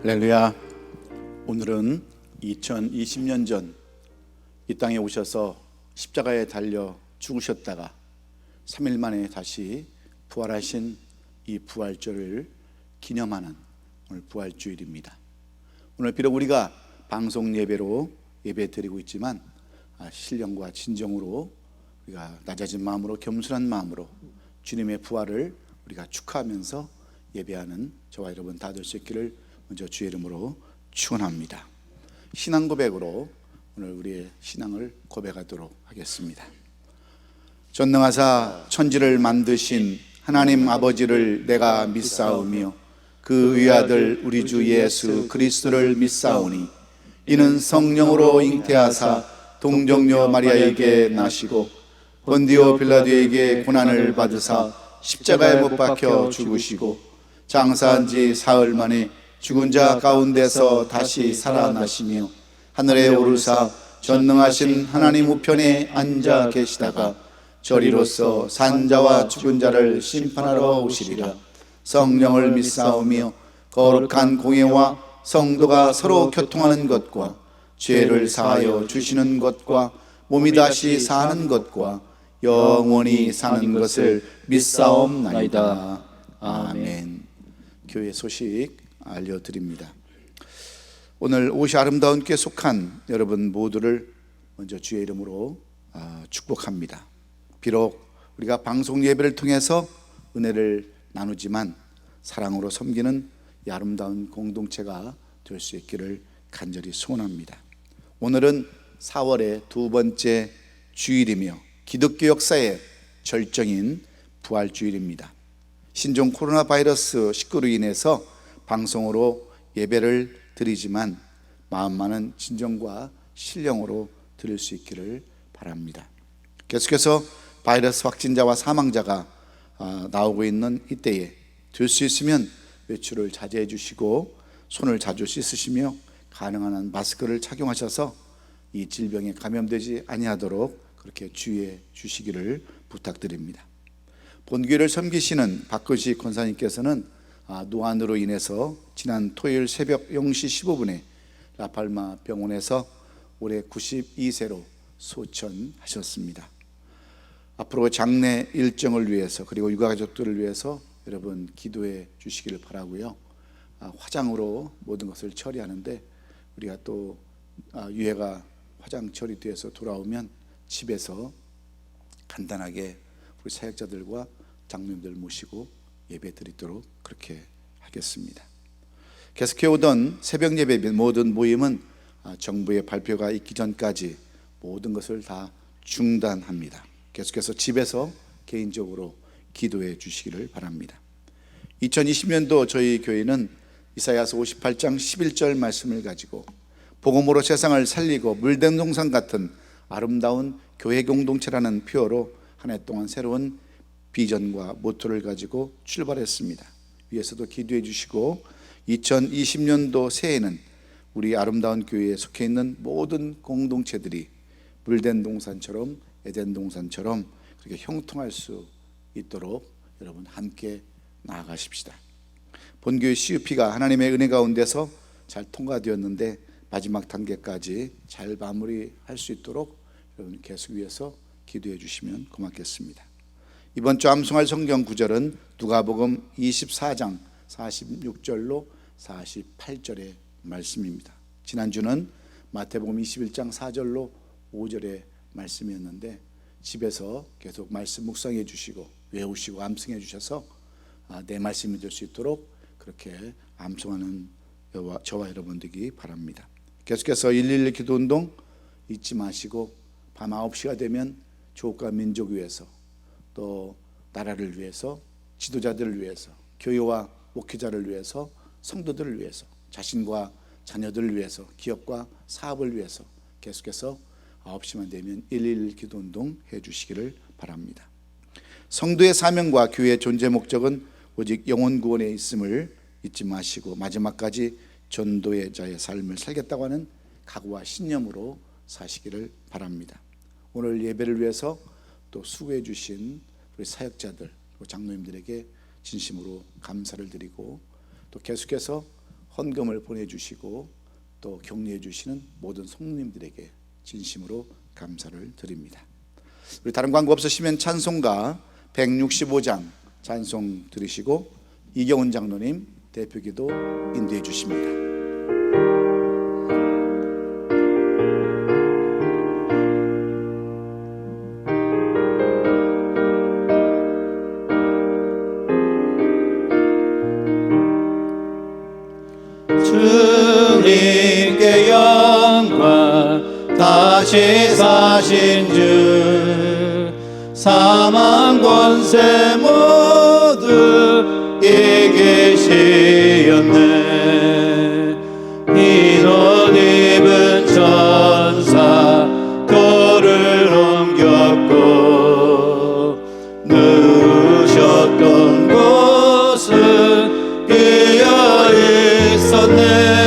할렐루야. 오늘은 2020년 전 이 땅에 오셔서 십자가에 달려 죽으셨다가 3일 만에 다시 부활하신 이 부활절을 기념하는 오늘 부활주일입니다. 오늘 비록 우리가 방송 예배로 예배 드리고 있지만 신령과 진정으로 우리가 낮아진 마음으로, 겸손한 마음으로 주님의 부활을 우리가 축하하면서 예배하는 저와 여러분 다 될 수 있기를 먼저 주의 이름으로 축원합니다. 신앙 고백으로 오늘 우리의 신앙을 고백하도록 하겠습니다. 전능하사 천지를 만드신 하나님 아버지를 내가 믿사오며 그 위아들 우리 주 예수 그리스도를 믿사오니 이는 성령으로 잉태하사 동정녀 마리아에게 나시고 본디오 빌라도에게 고난을 받으사 십자가에 못 박혀 죽으시고 장사한 지 사흘 만에 죽은 자 가운데서 다시 살아나시며 하늘에 오르사 전능하신 하나님 우편에 앉아 계시다가 저리로서 산 자와 죽은 자를 심판하러 오시리라. 성령을 믿사오며 거룩한 공예와 성도가 서로 교통하는 것과 죄를 사하여 주시는 것과 몸이 다시 사는 것과 영원히 사는 것을 믿사옵나이다. 아멘. 교회 소식 알려드립니다. 오늘 옷이 아름다운 께 속한 여러분 모두를 먼저 주의 이름으로 축복합니다. 비록 우리가 방송 예배를 통해서 은혜를 나누지만 사랑으로 섬기는 이 아름다운 공동체가 될 수 있기를 간절히 소원합니다. 오늘은 4월의 두 번째 주일이며 기독교 역사의 절정인 부활주일입니다. 신종 코로나 바이러스 19로 인해서 방송으로 예배를 드리지만 마음만은 진정과 신령으로 드릴 수 있기를 바랍니다. 계속해서 바이러스 확진자와 사망자가 나오고 있는 이때에 될 수 있으면 외출을 자제해 주시고 손을 자주 씻으시며 가능한 한 마스크를 착용하셔서 이 질병에 감염되지 아니하도록 그렇게 주의해 주시기를 부탁드립니다. 본교회를 섬기시는 박근식 권사님께서는 노안으로 인해서 지난 토요일 새벽 0시 15분에 라팔마 병원에서 올해 92세로 소천하셨습니다. 앞으로 장례 일정을 위해서 그리고 육아가족들을 위해서 여러분 기도해 주시기를 바라고요. 화장으로 모든 것을 처리하는데 우리가 또 유해가 화장 처리돼서 돌아오면 집에서 간단하게 우리 사역자들과 장로님들 모시고 예배 드리도록 그렇게 하겠습니다. 계속해 오던 새벽 예배 모든 모임은 정부의 발표가 있기 전까지 모든 것을 다 중단합니다. 계속해서 집에서 개인적으로 기도해 주시기를 바랍니다. 2020년도 저희 교회는 이사야서 58장 11절 말씀을 가지고 복음으로 세상을 살리고 물된 동산 같은 아름다운 교회 공동체라는 표어로 한 해 동안 새로운 비전과 모토를 가지고 출발했습니다. 위에서도 기도해 주시고 2020년도 새해에는 우리 아름다운 교회에 속해 있는 모든 공동체들이 물된 동산처럼 에덴 동산처럼 그렇게 형통할 수 있도록 여러분 함께 나아가십시다. 본교회 CUP가 하나님의 은혜 가운데서 잘 통과되었는데 마지막 단계까지 잘 마무리할 수 있도록 여러분 계속 위해서 기도해 주시면 고맙겠습니다. 이번 주 암송할 성경 구절은 누가복음 24장 46절로 48절의 말씀입니다. 지난주는 마태복음 21장 4절로 5절의 말씀이었는데 집에서 계속 말씀 묵상해 주시고 외우시고 암송해 주셔서 내 말씀이 될 수 있도록 그렇게 암송하는 저와 여러분 되기 바랍니다. 계속해서 111 기도운동 잊지 마시고 밤 9시가 되면 조국과 민족 위해서 또 나라를 위해서 지도자들을 위해서 교회와 목회자를 위해서 성도들을 위해서 자신과 자녀들을 위해서 기업과 사업을 위해서 계속해서 9시만 되면 111 기도운동 해주시기를 바랍니다. 성도의 사명과 교회의 존재 목적은 오직 영혼 구원에 있음을 잊지 마시고 마지막까지 전도의 자의 삶을 살겠다고 하는 각오와 신념으로 사시기를 바랍니다. 오늘 예배를 위해서 또 수고해 주신 우리 사역자들 장로님들에게 진심으로 감사를 드리고 또 계속해서 헌금을 보내주시고 또 격려해 주시는 모든 성도님들에게 진심으로 감사를 드립니다. 우리 다른 광고 없으시면 찬송가 165장 찬송 들으시고 이경훈 장로님 대표기도 인도해 주십니다. 주님께 영광, 다시 사신 주, 사망 권세 모두 이기시었네. 흰 옷 입은 천사 돌을 옮겼고, 누우셨던 곳은 비어 있었네.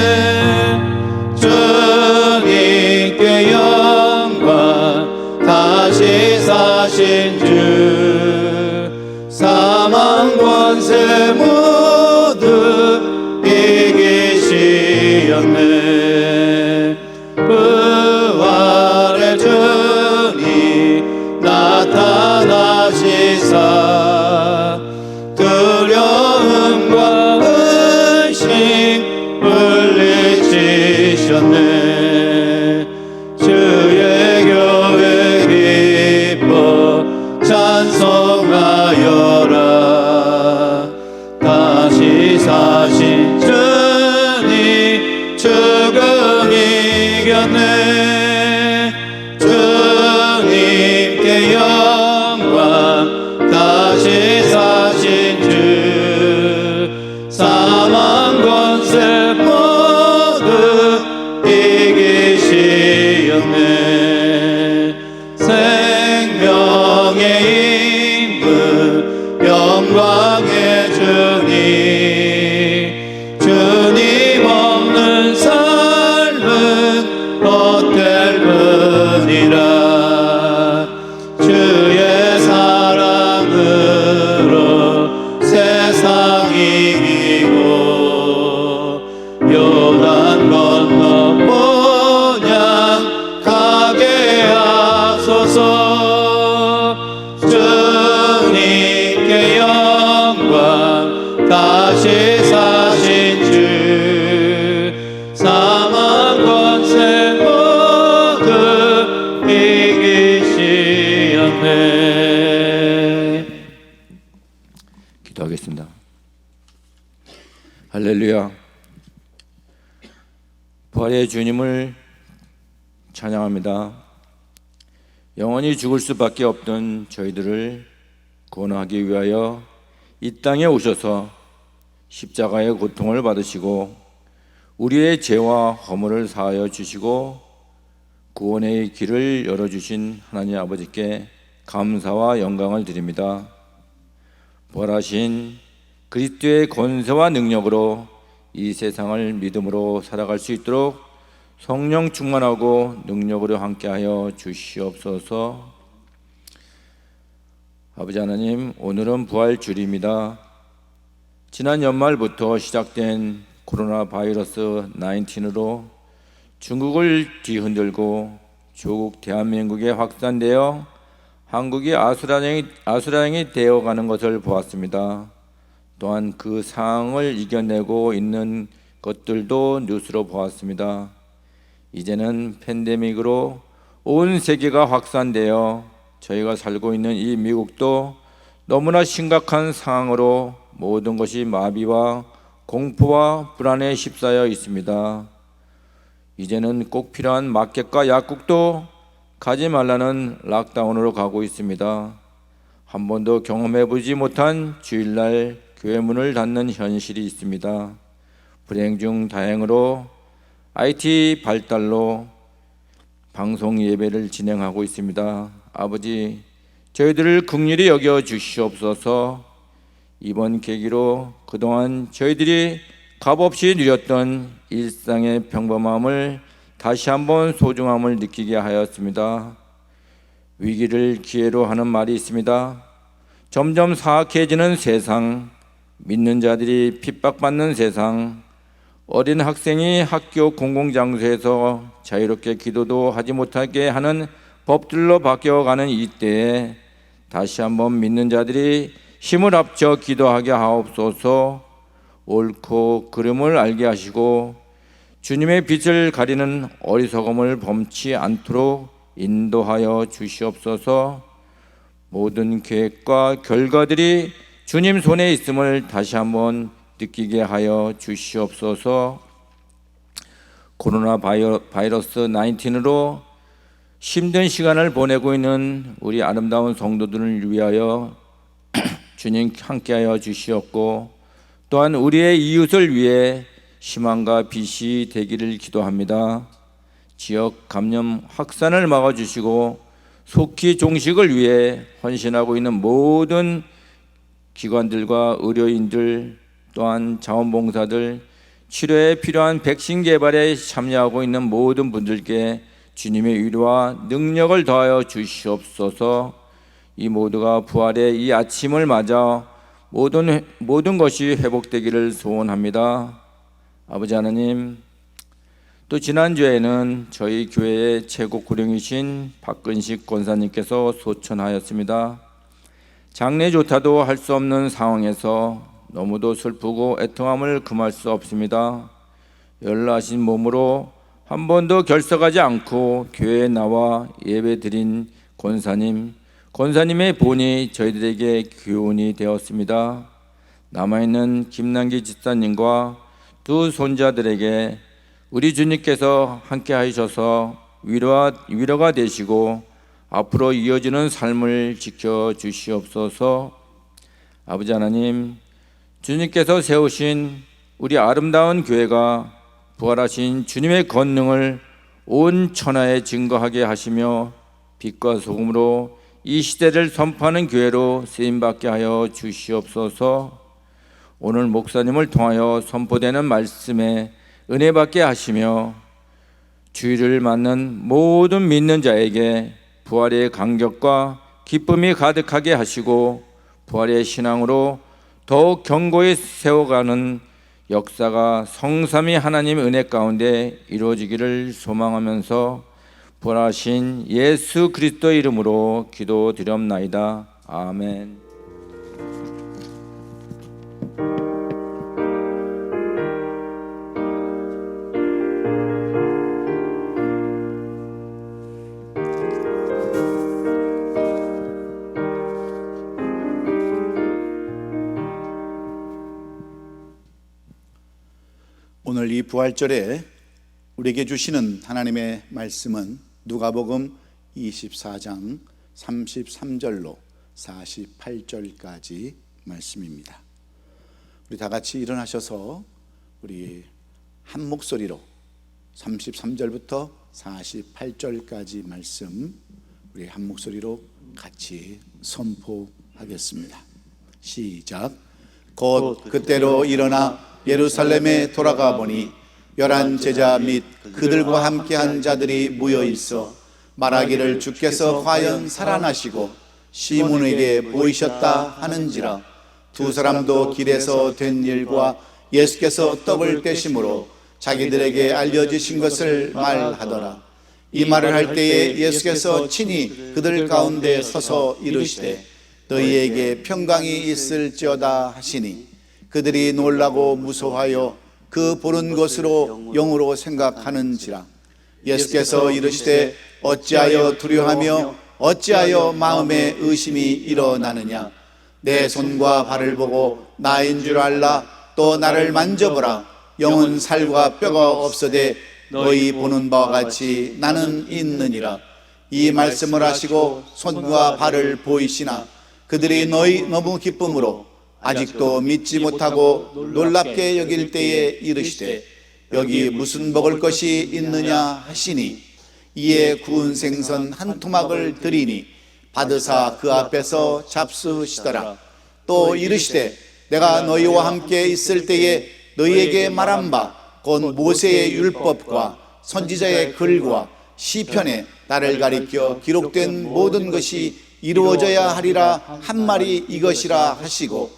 주님께 영광, 다시 사신 주, 사망 권세 모두 이기시었네. 부활의 주님 나타나시사 두려움과 의심 물리치셨네. 주의 교회 기뻐 찬송하여라. 다시 사신 주님 죽음 이겼네. 주님께 영광, 다시 사신 주, 사망 권세 모두 이기시었네. 생명의 임금, 영광의 주님, 주님 없는 삶은 헛될 뿐이라. 주의 사랑으로 세상 이기고, 요단 건너 본향 가게 하소서. 주님께 영광, 다시 사신 주, 사망 권세 모두 이기시었네. 기도하겠습니다. 할렐루야. 부활의 주님을 찬양합니다. 영원히 죽을 수밖에 없던 저희들을 구원하기 위하여 이 땅에 오셔서 십자가의 고통을 받으시고 우리의 죄와 허물을 사하여 주시고 구원의 길을 열어주신 하나님 아버지께 감사와 영광을 드립니다. 부활하신 그리스도의 권세와 능력으로 이 세상을 믿음으로 살아갈 수 있도록 성령 충만하고 능력으로 함께하여 주시옵소서. 아버지 하나님, 오늘은 부활주일입니다. 지난 연말부터 시작된 코로나 바이러스 19으로 중국을 뒤흔들고 조국 대한민국에 확산되어 한국이 아수라장이 되어가는 것을 보았습니다. 또한 그 상황을 이겨내고 있는 것들도 뉴스로 보았습니다. 이제는 팬데믹으로 온 세계가 확산되어 저희가 살고 있는 이 미국도 너무나 심각한 상황으로 모든 것이 마비와 공포와 불안에 휩싸여 있습니다. 이제는 꼭 필요한 마켓과 약국도 가지 말라는 락다운으로 가고 있습니다. 한 번도 경험해보지 못한 주일날 교회 문을 닫는 현실이 있습니다. 불행 중 다행으로 IT 발달로 방송 예배를 진행하고 있습니다. 아버지, 저희들을 긍휼히 여겨 주시옵소서. 이번 계기로 그동안 저희들이 값없이 누렸던 일상의 평범함을 다시 한번 소중함을 느끼게 하였습니다. 위기를 기회로 하는 말이 있습니다. 점점 사악해지는 세상, 믿는 자들이 핍박받는 세상, 어린 학생이 학교 공공장소에서 자유롭게 기도도 하지 못하게 하는 법들로 바뀌어가는 이때에 다시 한번 믿는 자들이 힘을 합쳐 기도하게 하옵소서. 옳고 그름을 알게 하시고 주님의 빛을 가리는 어리석음을 범치 않도록 인도하여 주시옵소서. 모든 계획과 결과들이 주님 손에 있음을 다시 한번 느끼게 하여 주시옵소서. 코로나 바이러스 19으로 힘든 시간을 보내고 있는 우리 아름다운 성도들을 위하여 주님 함께하여 주시옵고, 또한 우리의 이웃을 위해 희망과 빛이 되기를 기도합니다. 지역 감염 확산을 막아주시고 속히 종식을 위해 헌신하고 있는 모든 기관들과 의료인들, 또한 자원봉사들, 치료에 필요한 백신 개발에 참여하고 있는 모든 분들께 주님의 위로와 능력을 더하여 주시옵소서. 이 모두가 부활의 이 아침을 맞아 모든 것이 회복되기를 소원합니다. 아버지 하나님, 또 지난주에는 저희 교회의 최고 구령이신 박근식 권사님께서 소천하였습니다. 장례조차도 할 수 없는 상황에서 너무도 슬프고 애통함을 금할 수 없습니다. 연락하신 몸으로 한 번도 결석하지 않고 교회에 나와 예배 드린 권사님의 본이 저희들에게 교훈이 되었습니다. 남아있는 김남기 집사님과 두 손자들에게 우리 주님께서 함께 하셔서 위로가 되시고 앞으로 이어지는 삶을 지켜주시옵소서. 아버지 하나님, 주님께서 세우신 우리 아름다운 교회가 부활하신 주님의 권능을 온 천하에 증거하게 하시며 빛과 소금으로 이 시대를 선포하는 교회로 쓰임받게 하여 주시옵소서. 오늘 목사님을 통하여 선포되는 말씀에 은혜 받게 하시며 주의를 맞는 모든 믿는 자에게 부활의 감격과 기쁨이 가득하게 하시고 부활의 신앙으로 더욱 견고히 세워가는 역사가 성삼위 하나님 은혜 가운데 이루어지기를 소망하면서 부활하신 예수 그리스도 이름으로 기도드렸나이다. 아멘. 오늘 이 부활절에 우리에게 주시는 하나님의 말씀은 누가복음 24장 33절로 48절까지 말씀입니다. 우리 다 같이 일어나셔서 우리 한 목소리로 33절부터 48절까지 말씀 우리 한 목소리로 같이 선포하겠습니다. 시작. 곧 그때로 일어나 예루살렘에 돌아가 보니 11 제자 및 그들과 함께한 자들이 모여 있어 말하기를 주께서 과연 살아나시고 시몬에게 보이셨다 하는지라. 두 사람도 길에서 된 일과 예수께서 떡을 떼심으로 자기들에게 알려주신 것을 말하더라. 이 말을 할 때에 예수께서 친히 그들 가운데 서서 이르시되 너희에게 평강이 있을지어다 하시니 그들이 놀라고 무서워하여 그 보는 것으로 영으로 생각하는지라. 예수께서 이르시되 어찌하여 두려워하며 어찌하여 마음에 의심이 일어나느냐. 내 손과 발을 보고 나인 줄 알라. 또 나를 만져보라. 영은 살과 뼈가 없어되 너희 보는 바와 같이 나는 있느니라. 이 말씀을 하시고 손과 발을 보이시나 그들이 너무 기쁨으로 아직도 믿지 못하고 놀랍게 여길 때에 이르시되 여기 무슨 먹을 것이 있느냐 하시니 이에 구운 생선 한 토막을 드리니 받으사 그 앞에서 잡수시더라. 또 이르시되 내가 너희와 함께 있을 때에 너희에게 말한 바 곧 모세의 율법과 선지자의 글과 시편에 나를 가리켜 기록된 모든 것이 이루어져야 하리라 한 말이 이것이라 하시고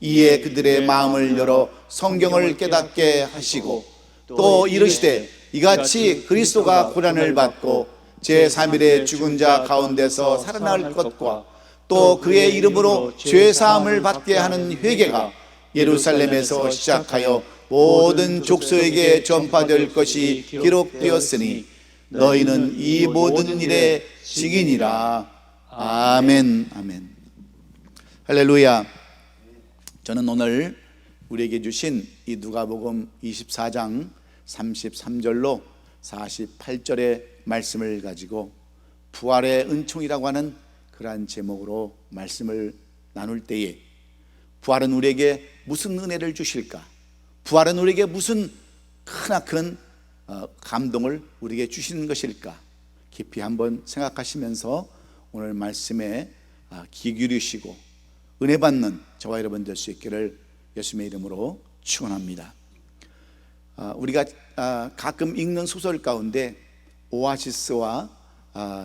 이에 그들의 마음을 열어 성경을 깨닫게 하시고 또 이르시되 이같이 그리스도가 고난을 받고 제3일에 죽은 자 가운데서 살아날 것과 또 그의 이름으로 죄사함을 받게 하는 회개가 예루살렘에서 시작하여 모든 족속에게 전파될 것이 기록되었으니 너희는 이 모든 일의 증인이라. 아멘. 아멘. 할렐루야. 저는 오늘 우리에게 주신 이 누가복음 24장 33절로 48절의 말씀을 가지고 부활의 은총이라고 하는 그러한 제목으로 말씀을 나눌 때에 부활은 우리에게 무슨 은혜를 주실까? 부활은 우리에게 무슨 크나큰 감동을 우리에게 주시는 것일까? 깊이 한번 생각하시면서 오늘 말씀에 귀 기울이시고 은혜 받는 저와 여러분 될 수 있기를 예수님의 이름으로 축원합니다. 우리가 가끔 읽는 소설 가운데 오아시스와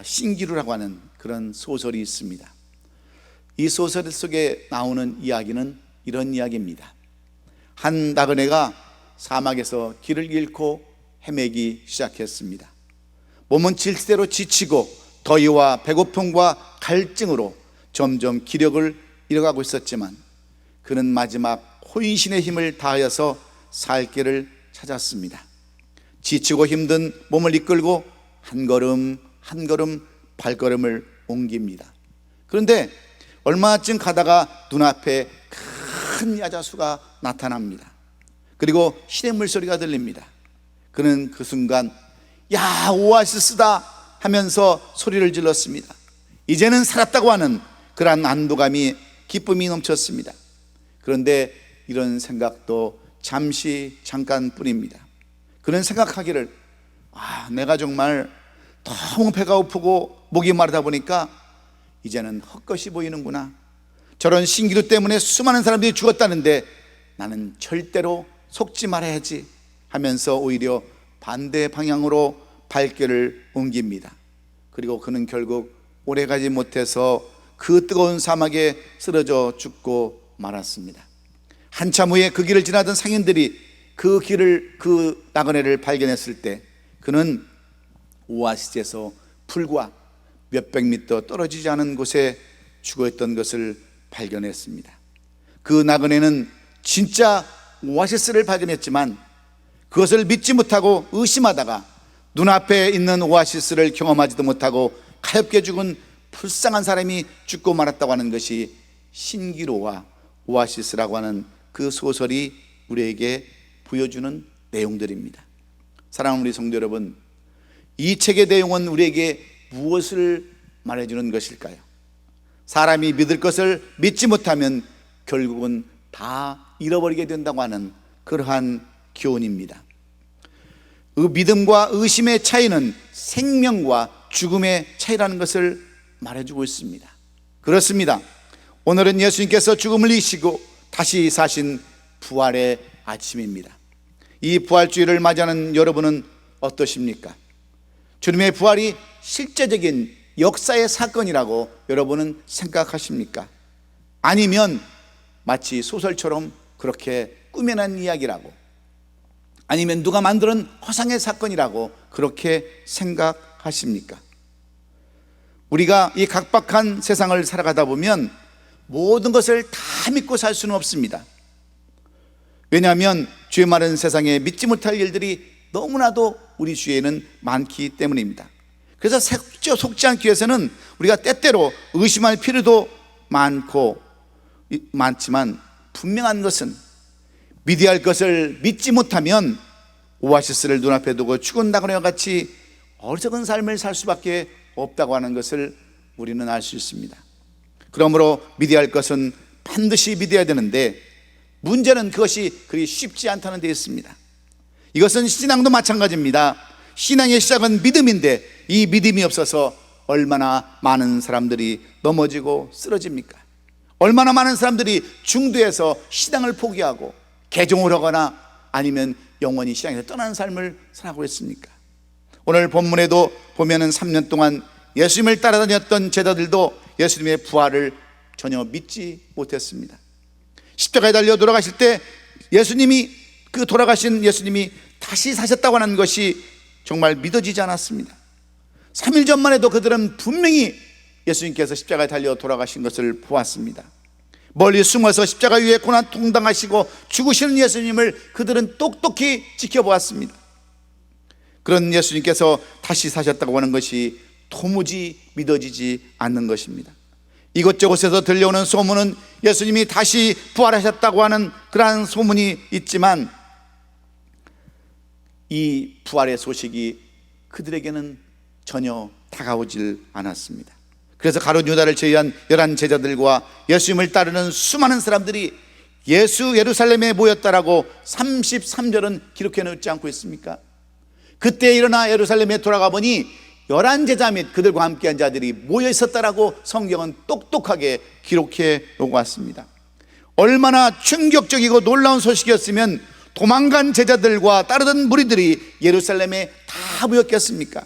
신기루라고 하는 그런 소설이 있습니다. 이 소설 속에 나오는 이야기는 이런 이야기입니다. 한 나그네가 사막에서 길을 잃고 헤매기 시작했습니다. 몸은 질세로 지치고 더위와 배고픔과 갈증으로 점점 기력을 잃어가고 있었지만 그는 마지막 혼신의 힘을 다하여서 살 길을 찾았습니다. 지치고 힘든 몸을 이끌고 한 걸음 한 걸음 발걸음을 옮깁니다. 그런데 얼마쯤 가다가 눈앞에 큰 야자수가 나타납니다. 그리고 시냇물 소리가 들립니다. 그는 그 순간 야, 오아시스다 하면서 소리를 질렀습니다. 이제는 살았다고 하는 그러한 안도감이 기쁨이 넘쳤습니다. 그런데 이런 생각도 잠깐뿐입니다. 그런 생각하기를 내가 정말 너무 배가 고프고 목이 마르다 보니까 이제는 헛것이 보이는구나. 저런 신기루 때문에 수많은 사람들이 죽었다는데 나는 절대로 속지 말아야지 하면서 오히려 반대 방향으로 발길을 옮깁니다. 그리고 그는 결국 오래가지 못해서 그 뜨거운 사막에 쓰러져 죽고 말았습니다. 한참 후에 그 길을 지나던 상인들이 그 나그네를 발견했을 때 그는 오아시스에서 불과 몇백 미터 떨어지지 않은 곳에 죽어있던 것을 발견했습니다. 그 나그네는 진짜 오아시스를 발견했지만 그것을 믿지 못하고 의심하다가 눈앞에 있는 오아시스를 경험하지도 못하고 가엾게 죽은 불쌍한 사람이 죽고 말았다고 하는 것이 신기루와 오아시스라고 하는 그 소설이 우리에게 보여주는 내용들입니다. 사랑하는 우리 성도 여러분, 이 책의 내용은 우리에게 무엇을 말해주는 것일까요? 사람이 믿을 것을 믿지 못하면 결국은 다 잃어버리게 된다고 하는 그러한 교훈입니다. 그 믿음과 의심의 차이는 생명과 죽음의 차이라는 것을 말해주고 있습니다. 그렇습니다. 오늘은 예수님께서 죽음을 이기시고 다시 사신 부활의 아침입니다. 이 부활주일을 맞이하는 여러분은 어떠십니까? 주님의 부활이 실제적인 역사의 사건이라고 여러분은 생각하십니까? 아니면 마치 소설처럼 그렇게 꾸며낸 이야기라고, 아니면 누가 만드는 허상의 사건이라고 그렇게 생각하십니까? 우리가 이 각박한 세상을 살아가다 보면 모든 것을 다 믿고 살 수는 없습니다. 왜냐하면 죄 많은 세상에 믿지 못할 일들이 너무나도 우리 주위에는 많기 때문입니다. 그래서 속지 않기 위해서는 우리가 때때로 의심할 필요도 많지만 분명한 것은 믿어야 할 것을 믿지 못하면 오아시스를 눈앞에 두고 죽은 나그네와 같이 어리석은 삶을 살 수밖에 없다고 하는 것을 우리는 알 수 있습니다. 그러므로 믿어야 할 것은 반드시 믿어야 되는데 문제는 그것이 그리 쉽지 않다는 데 있습니다. 이것은 신앙도 마찬가지입니다. 신앙의 시작은 믿음인데 이 믿음이 없어서 얼마나 많은 사람들이 넘어지고 쓰러집니까? 얼마나 많은 사람들이 중도에서 신앙을 포기하고 개종을 하거나 아니면 영원히 신앙에서 떠나는 삶을 살아가고 있습니까? 오늘 본문에도 보면은 3년 동안 예수님을 따라다녔던 제자들도 예수님의 부활을 전혀 믿지 못했습니다. 십자가에 달려 돌아가실 때 돌아가신 예수님이 다시 사셨다고 하는 것이 정말 믿어지지 않았습니다. 3일 전만 해도 그들은 분명히 예수님께서 십자가에 달려 돌아가신 것을 보았습니다. 멀리 숨어서 십자가 위에 고난 통당하시고 죽으시는 예수님을 그들은 똑똑히 지켜보았습니다. 그런 예수님께서 다시 사셨다고 하는 것이 도무지 믿어지지 않는 것입니다. 이곳저곳에서 들려오는 소문은 예수님이 다시 부활하셨다고 하는 그러한 소문이 있지만 이 부활의 소식이 그들에게는 전혀 다가오질 않았습니다. 그래서 가룟 유다를 제외한 11 제자들과 예수님을 따르는 수많은 사람들이 예수 예루살렘에 모였다라고 33절은 기록해 놓지 않고 있습니까? 그때 일어나 예루살렘에 돌아가 보니 11 제자 및 그들과 함께한 자들이 모여 있었다라고 성경은 똑똑하게 기록해 놓고 왔습니다. 얼마나 충격적이고 놀라운 소식이었으면 도망간 제자들과 따르던 무리들이 예루살렘에 다 모였겠습니까?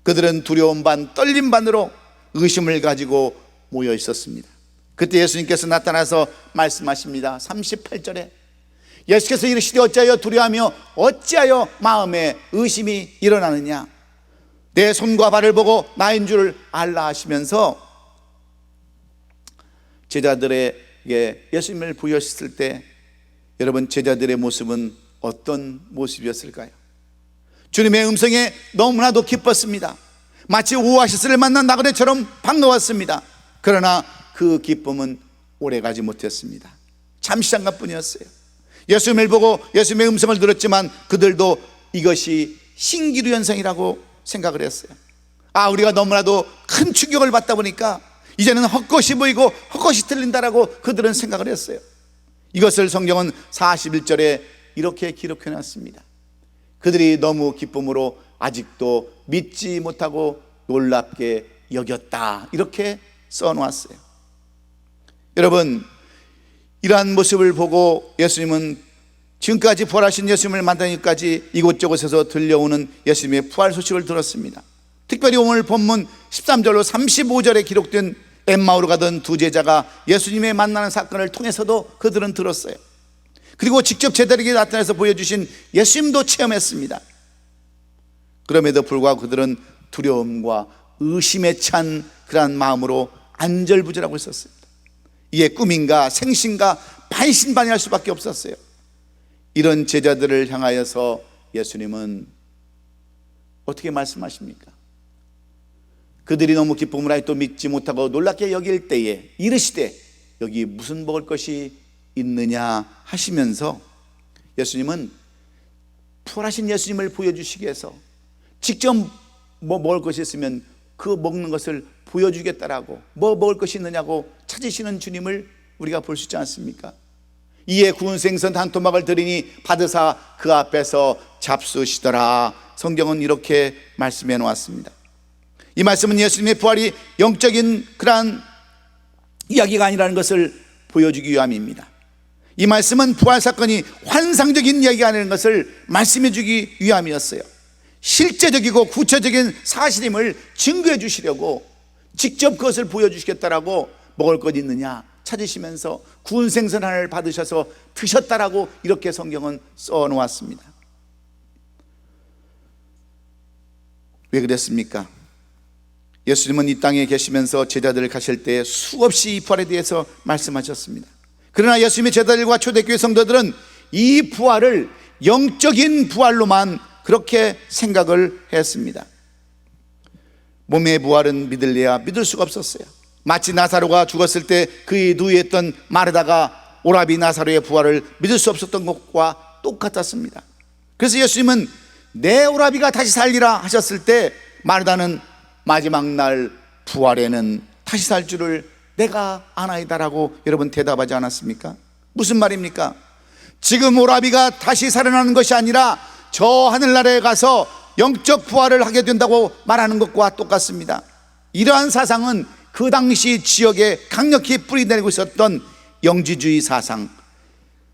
그들은 두려움 반 떨림 반으로 의심을 가지고 모여 있었습니다. 그때 예수님께서 나타나서 말씀하십니다. 38절에 예수께서 이르시되 어찌하여 두려워하며 어찌하여 마음에 의심이 일어나느냐, 내 손과 발을 보고 나인 줄을 알라 하시면서 제자들에게 예수님을 부여하셨을 때 여러분, 제자들의 모습은 어떤 모습이었을까요? 주님의 음성에 너무나도 기뻤습니다. 마치 오아시스를 만난 나그네처럼 반가웠습니다. 그러나 그 기쁨은 오래가지 못했습니다. 잠시 잠깐뿐이었어요. 예수님을 보고 예수님의 음성을 들었지만 그들도 이것이 신기루 현상이라고 생각을 했어요. 우리가 너무나도 큰 충격을 받다 보니까 이제는 헛것이 보이고 헛것이 들린다라고 그들은 생각을 했어요. 이것을 성경은 41절에 이렇게 기록해 놨습니다. 그들이 너무 기쁨으로 아직도 믿지 못하고 놀랍게 여겼다, 이렇게 써놓았어요. 여러분, 이러한 모습을 보고 예수님은 지금까지 부활하신 예수님을 만나기까지 이곳저곳에서 들려오는 예수님의 부활 소식을 들었습니다. 특별히 오늘 본문 13절로 35절에 기록된 엠마오로 가던 2 제자가 예수님의 만나는 사건을 통해서도 그들은 들었어요. 그리고 직접 제자에게 나타나서 보여주신 예수님도 체험했습니다. 그럼에도 불구하고 그들은 두려움과 의심에 찬 그러한 마음으로 안절부절하고 있었습니다. 이게 꿈인가 생신가 반신반의할 수밖에 없었어요. 이런 제자들을 향하여서 예수님은 어떻게 말씀하십니까? 그들이 너무 기쁨을 하여 또 믿지 못하고 놀랍게 여길 때에 이르시되 여기 무슨 먹을 것이 있느냐 하시면서 예수님은 부활하신 예수님을 보여주시기 위해서 직접 뭐 먹을 것이 있으면 그 먹는 것을 보여주겠다라고, 뭐 먹을 것이 있느냐고 찾으시는 주님을 우리가 볼 수 있지 않습니까? 이에 구운 생선 한 토막을 드리니 받으사 그 앞에서 잡수시더라. 성경은 이렇게 말씀해 놓았습니다. 이 말씀은 예수님의 부활이 영적인 그러한 이야기가 아니라는 것을 보여주기 위함입니다. 이 말씀은 부활 사건이 환상적인 이야기가 아니라는 것을 말씀해 주기 위함이었어요. 실제적이고 구체적인 사실임을 증거해 주시려고 직접 그것을 보여주시겠다라고 먹을 것 있느냐 찾으시면서 구운 생선 하나를 받으셔서 드셨다라고 이렇게 성경은 써놓았습니다. 왜 그랬습니까? 예수님은 이 땅에 계시면서 제자들 가실 때 수없이 이 부활에 대해서 말씀하셨습니다. 그러나 예수님의 제자들과 초대교회 성도들은 이 부활을 영적인 부활로만 그렇게 생각을 했습니다. 몸의 부활은 믿을래야 믿을 수가 없었어요. 마치 나사로가 죽었을 때 그의 누이했던 마르다가 오라비 나사로의 부활을 믿을 수 없었던 것과 똑같았습니다. 그래서 예수님은 내 오라비가 다시 살리라 하셨을 때 마르다는 마지막 날 부활에는 다시 살 줄을 내가 아나이다라고 여러분 대답하지 않았습니까? 무슨 말입니까? 지금 오라비가 다시 살아나는 것이 아니라 저 하늘나라에 가서 영적 부활을 하게 된다고 말하는 것과 똑같습니다. 이러한 사상은 그 당시 지역에 강력히 뿌리내리고 있었던 영지주의 사상,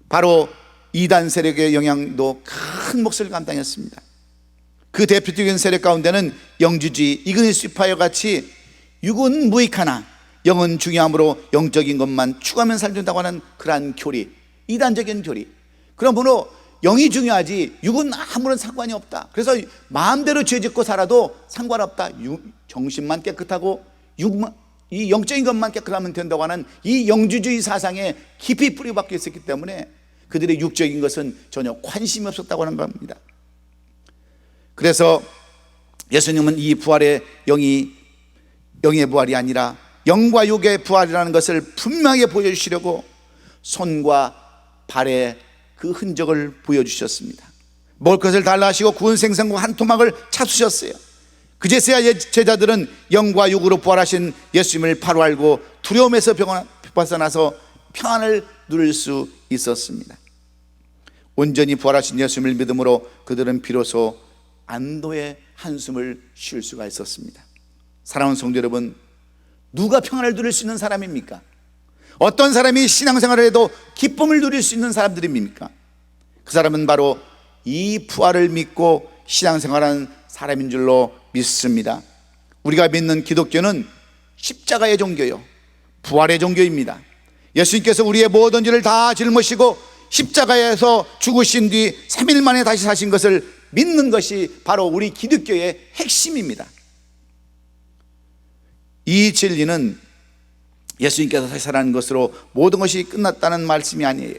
바로 이단 세력의 영향도 큰 몫을 감당했습니다. 그 대표적인 세력 가운데는 영지주의, 이그니스파이어 같이 육은 무익하나 영은 중요함으로 영적인 것만 추구하면 살린다고 하는 그러한 교리, 이단적인 교리, 그러므로 영이 중요하지 육은 아무런 상관이 없다. 그래서 마음대로 죄 짓고 살아도 상관없다. 정신만 깨끗하고 육만, 이 영적인 것만 깨끗하면 된다고 하는 이 영주주의 사상에 깊이 뿌리박혀 있었기 때문에 그들의 육적인 것은 전혀 관심이 없었다고 하는 겁니다. 그래서 예수님은 이 부활의 영의 부활이 아니라 영과 육의 부활이라는 것을 분명하게 보여주시려고 손과 발의 그 흔적을 보여주셨습니다. 먹을 것을 달라 하시고 구운 생선과 한 토막을 차수셨어요. 그제서야 제자들은 영과 육으로 부활하신 예수님을 바로 알고 두려움에서 벗어나서 평안을 누릴 수 있었습니다. 온전히 부활하신 예수님을 믿음으로 그들은 비로소 안도의 한숨을 쉴 수가 있었습니다. 사랑하는 성도 여러분, 누가 평안을 누릴 수 있는 사람입니까? 어떤 사람이 신앙생활을 해도 기쁨을 누릴 수 있는 사람들입니까? 그 사람은 바로 이 부활을 믿고 신앙생활하는 사람인 줄로 믿습니다. 우리가 믿는 기독교는 십자가의 종교요, 부활의 종교입니다. 예수님께서 우리의 모든 죄를 다 짊으시고 십자가에서 죽으신 뒤 3일 만에 다시 사신 것을 믿는 것이 바로 우리 기독교의 핵심입니다. 이 진리는 예수님께서 다시 살아난 것으로 모든 것이 끝났다는 말씀이 아니에요.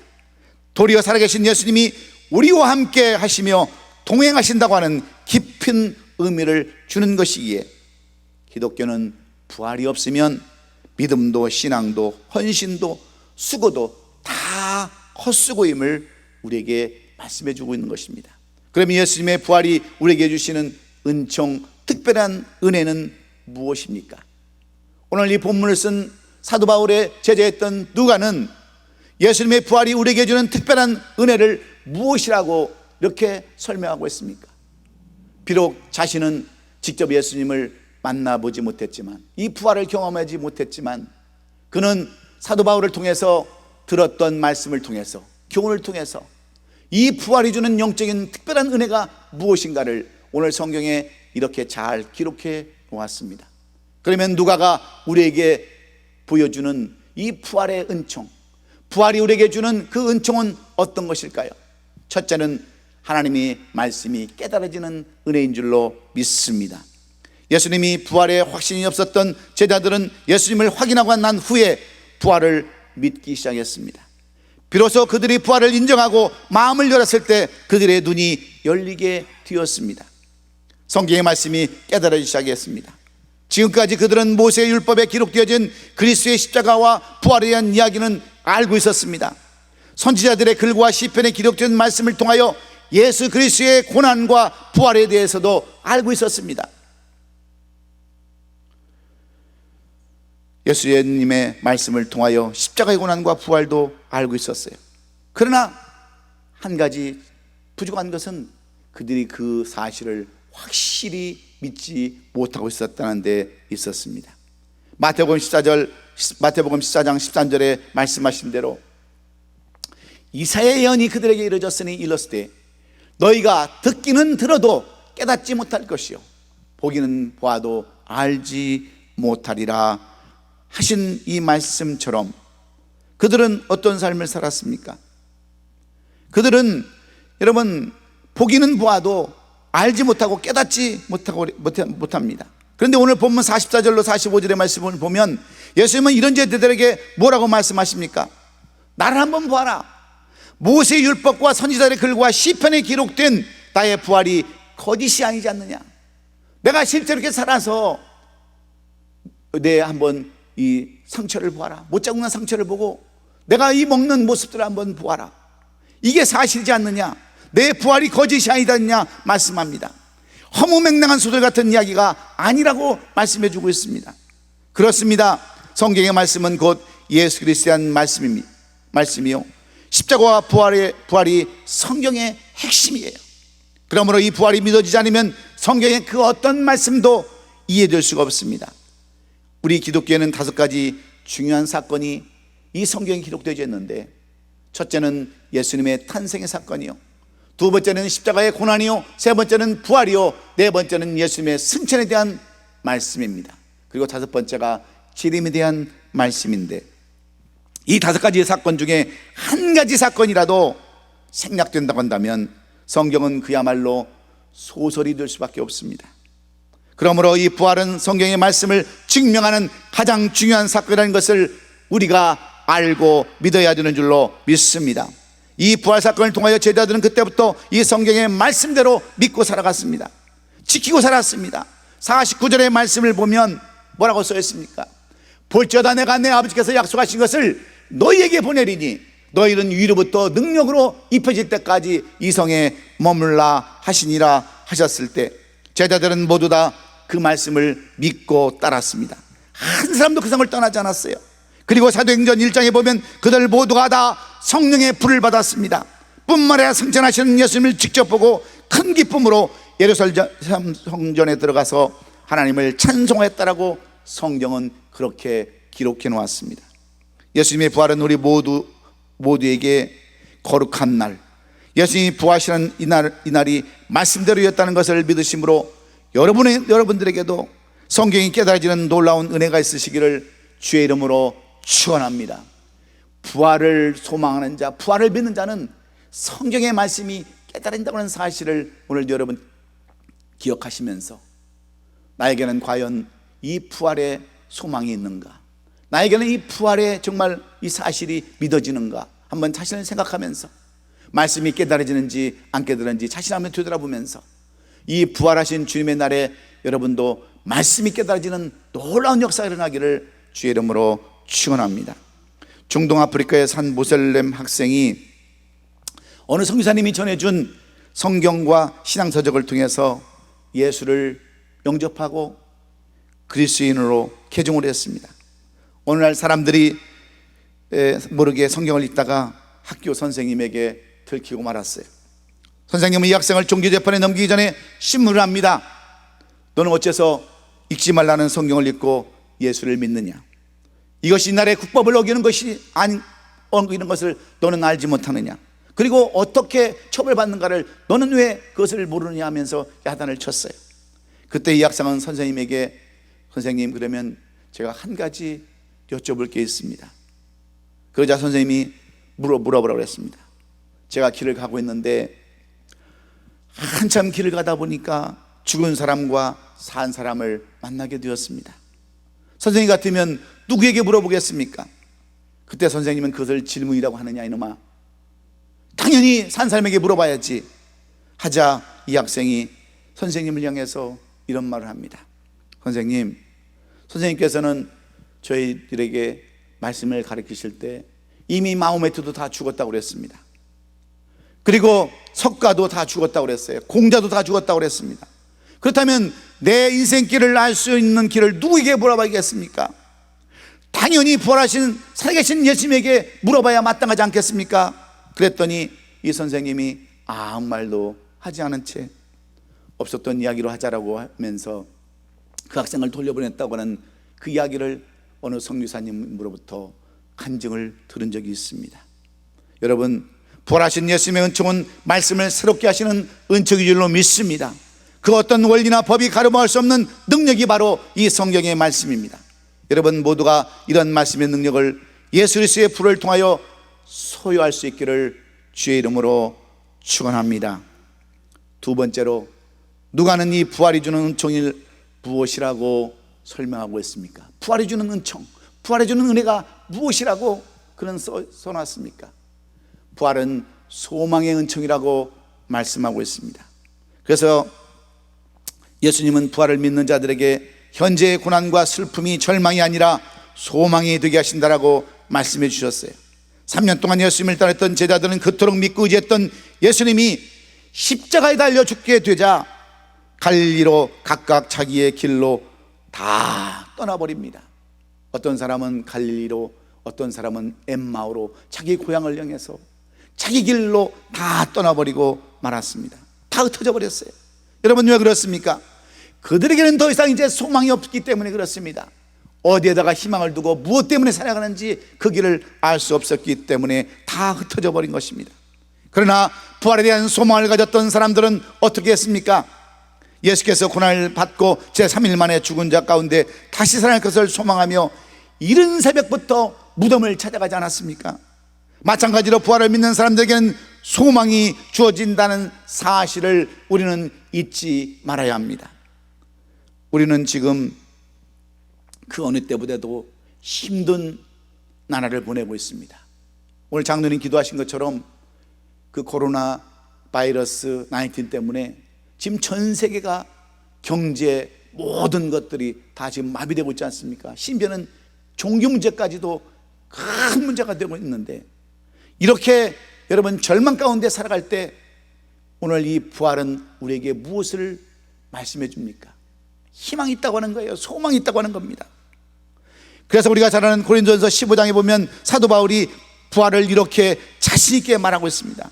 도리어 살아계신 예수님이 우리와 함께 하시며 동행하신다고 하는 깊은 의미를 주는 것이기에 기독교는 부활이 없으면 믿음도 신앙도 헌신도 수고도 다 헛수고임을 우리에게 말씀해 주고 있는 것입니다. 그러면 예수님의 부활이 우리에게 주시는 은총, 특별한 은혜는 무엇입니까? 오늘 이 본문을 쓴 사도 바울의 제자였던 누가는 예수님의 부활이 우리에게 주는 특별한 은혜를 무엇이라고 이렇게 설명하고 있습니까? 비록 자신은 직접 예수님을 만나보지 못했지만, 이 부활을 경험하지 못했지만, 그는 사도 바울을 통해서 들었던 말씀을 통해서, 교훈을 통해서 이 부활이 주는 영적인 특별한 은혜가 무엇인가를 오늘 성경에 이렇게 잘 기록해 놓았습니다. 그러면 누가가 우리에게 보여주는 이 부활의 은총, 부활이 우리에게 주는 그 은총은 어떤 것일까요? 첫째는 하나님의 말씀이 깨달아지는 은혜인 줄로 믿습니다. 예수님이 부활에 확신이 없었던 제자들은 예수님을 확인하고 난 후에 부활을 믿기 시작했습니다. 비로소 그들이 부활을 인정하고 마음을 열었을 때 그들의 눈이 열리게 되었습니다. 성경의 말씀이 깨달아지기 시작했습니다. 지금까지 그들은 모세의 율법에 기록되어진 그리스도의 십자가와 부활에 대한 이야기는 알고 있었습니다. 선지자들의 글과 시편에 기록된 말씀을 통하여 예수 그리스도의 고난과 부활에 대해서도 알고 있었습니다. 예수님의 말씀을 통하여 십자가의 고난과 부활도 알고 있었어요. 그러나 한 가지 부족한 것은 그들이 그 사실을 확실히 믿지 못하고 있었다는 데 있었습니다. 마태복음 14장 13절에 말씀하신 대로 이사야의 예언이 그들에게 이루어졌으니 이르시되 너희가 듣기는 들어도 깨닫지 못할 것이요 보기는 보아도 알지 못하리라 하신 이 말씀처럼 그들은 어떤 삶을 살았습니까? 그들은 여러분 보기는 보아도 알지 못하고 깨닫지 못합니다. 그런데 오늘 본문 44절로 45절의 말씀을 보면 예수님은 이런 제자들에게 뭐라고 말씀하십니까? 나를 한번 보아라. 모세의 율법과 선지자들의 글과 시편에 기록된 나의 부활이 거짓이 아니지 않느냐. 내가 실제로 이렇게 살아서 내 한번 이 상처를 보아라. 못 자국난 상처를 보고 내가 이 먹는 모습들을 한번 보아라. 이게 사실이지 않느냐. 내 부활이 거짓이 아니다냐 말씀합니다. 허무맹랑한 소설 같은 이야기가 아니라고 말씀해 주고 있습니다. 그렇습니다. 성경의 말씀은 곧 예수 그리스도에 대한 말씀이요 십자가와 부활이 성경의 핵심이에요. 그러므로 이 부활이 믿어지지 않으면 성경의 그 어떤 말씀도 이해될 수가 없습니다. 우리 기독교에는 5가지 중요한 사건이 이 성경에 기록되어 있는데, 첫째는 예수님의 탄생의 사건이요, 두 번째는 십자가의 고난이요, 세 번째는 부활이요, 네 번째는 예수님의 승천에 대한 말씀입니다. 그리고 5번째가 재림에 대한 말씀인데, 이 5가지의 사건 중에 한 가지 사건이라도 생략된다고 한다면 성경은 그야말로 소설이 될 수밖에 없습니다. 그러므로 이 부활은 성경의 말씀을 증명하는 가장 중요한 사건이라는 것을 우리가 알고 믿어야 되는 줄로 믿습니다. 이 부활 사건을 통하여 제자들은 그때부터 이 성경의 말씀대로 믿고 살아갔습니다. 지키고 살았습니다. 49절의 말씀을 보면 뭐라고 써 있습니까? 볼지어다 내가 내 아버지께서 약속하신 것을 너희에게 보내리니 너희는 위로부터 능력으로 입혀질 때까지 이 성에 머물라 하시니라 하셨을 때 제자들은 모두 다 그 말씀을 믿고 따랐습니다. 한 사람도 그 성을 떠나지 않았어요. 그리고 사도행전 1장에 보면 그들 모두가 다 성령의 불을 받았습니다. 뿐만 아니라 승천하시는 예수님을 직접 보고 큰 기쁨으로 예루살렘 성전에 들어가서 하나님을 찬송했다라고 성경은 그렇게 기록해 놓았습니다. 예수님의 부활은 우리 모두에게 거룩한 날, 예수님이 부활하시는 이날이 말씀대로였다는 것을 믿으심으로 여러분들에게도 성경이 깨달아지는 놀라운 은혜가 있으시기를 주의 이름으로 축원합니다. 부활을 소망하는 자, 부활을 믿는 자는 성경의 말씀이 깨달아진다고 하는 사실을 오늘 여러분 기억하시면서 나에게는 과연 이 부활의 소망이 있는가, 나에게는 이 부활의 정말 이 사실이 믿어지는가 한번 자신을 생각하면서 말씀이 깨달아지는지 안 깨달아지는지 자신 한번 되돌아보면서 이 부활하신 주님의 날에 여러분도 말씀이 깨달아지는 놀라운 역사가 일어나기를 주의 이름으로 축원합니다. 중동 아프리카의 산 모셀렘 학생이 어느 선교사님이 전해준 성경과 신앙서적을 통해서 예수를 영접하고 그리스도인으로 개종을 했습니다. 어느 날 사람들이 모르게 성경을 읽다가 학교 선생님에게 들키고 말았어요. 선생님은 이 학생을 종교재판에 넘기기 전에 신문을 합니다. 너는 어째서 읽지 말라는 성경을 읽고 예수를 믿느냐? 이것이 나라의 국법을 어기는 것이 어기는 것을 너는 알지 못하느냐? 그리고 어떻게 처벌받는가를 너는 왜 그것을 모르느냐 하면서 야단을 쳤어요. 그때 이 학생은 선생님에게 선생님, 그러면 제가 한 가지 여쭤볼 게 있습니다. 그러자 선생님이 물어보라고 했습니다. 제가 길을 가고 있는데 한참 길을 가다 보니까 죽은 사람과 산 사람을 만나게 되었습니다. 선생님 같으면 누구에게 물어보겠습니까? 그때 선생님은 그것을 질문이라고 하느냐 이놈아, 당연히 산 사람에게 물어봐야지 하자 이 학생이 선생님을 향해서 이런 말을 합니다. 선생님, 선생님께서는 저희들에게 말씀을 가르치실 때 이미 마호메트도 다 죽었다고 그랬습니다. 그리고 석가도 다 죽었다고 그랬어요. 공자도 다 죽었다고 그랬습니다. 그렇다면 내 인생길을 알 수 있는 길을 누구에게 물어봐야겠습니까? 당연히 부활하신 살아계신 예수님에게 물어봐야 마땅하지 않겠습니까? 그랬더니 이 선생님이 아무 말도 하지 않은 채 없었던 이야기로 하자라고 하면서 그 학생을 돌려보냈다고 하는 그 이야기를 어느 성교사님으로부터 간증을 들은 적이 있습니다. 여러분, 부활하신 예수님의 은총은 말씀을 새롭게 하시는 은총인 줄로 믿습니다. 그 어떤 원리나 법이 가늠할 수 없는 능력이 바로 이 성경의 말씀입니다. 여러분 모두가 이런 말씀의 능력을 예수 그리스도의 불을 통하여 소유할 수 있기를 주의 이름으로 축원합니다. 두 번째로, 누가는 이 부활이 주는 은총을 무엇이라고 설명하고 있습니까? 부활이 주는 은총, 부활이 주는 은혜가 무엇이라고 그는 써놨습니까? 부활은 소망의 은총이라고 말씀하고 있습니다. 그래서 예수님은 부활을 믿는 자들에게 현재의 고난과 슬픔이 절망이 아니라 소망이 되게 하신다라고 말씀해 주셨어요. 3년 동안 예수님을 따랐던 제자들은 그토록 믿고 의지했던 예수님이 십자가에 달려 죽게 되자 갈릴리로 각각 자기의 길로 다 떠나버립니다. 어떤 사람은 갈릴리로, 어떤 사람은 엠마오로 자기 고향을 향해서 자기 길로 다 떠나버리고 말았습니다. 다 흩어져 버렸어요. 여러분 왜 그렇습니까? 그들에게는 더 이상 이제 소망이 없기 때문에 그렇습니다. 어디에다가 희망을 두고 무엇 때문에 살아가는지 그 길을 알 수 없었기 때문에 다 흩어져 버린 것입니다. 그러나 부활에 대한 소망을 가졌던 사람들은 어떻게 했습니까? 예수께서 고난을 받고 제3일 만에 죽은 자 가운데 다시 살아날 것을 소망하며 이른 새벽부터 무덤을 찾아가지 않았습니까? 마찬가지로 부활을 믿는 사람들에게는 소망이 주어진다는 사실을 우리는 잊지 말아야 합니다. 우리는 지금 그 어느 때보다도 힘든 나날을 보내고 있습니다. 오늘 장로님 기도하신 것처럼 그 코로나 바이러스 19 때문에 지금 전 세계가 경제 모든 것들이 다 지금 마비되고 있지 않습니까? 심지어는 종교 문제까지도 큰 문제가 되고 있는데, 이렇게 여러분 절망 가운데 살아갈 때 오늘 이 부활은 우리에게 무엇을 말씀해 줍니까? 희망이 있다고 하는 거예요. 소망이 있다고 하는 겁니다. 그래서 우리가 잘 아는 고린도전서 15장에 보면 사도 바울이 부활을 이렇게 자신 있게 말하고 있습니다.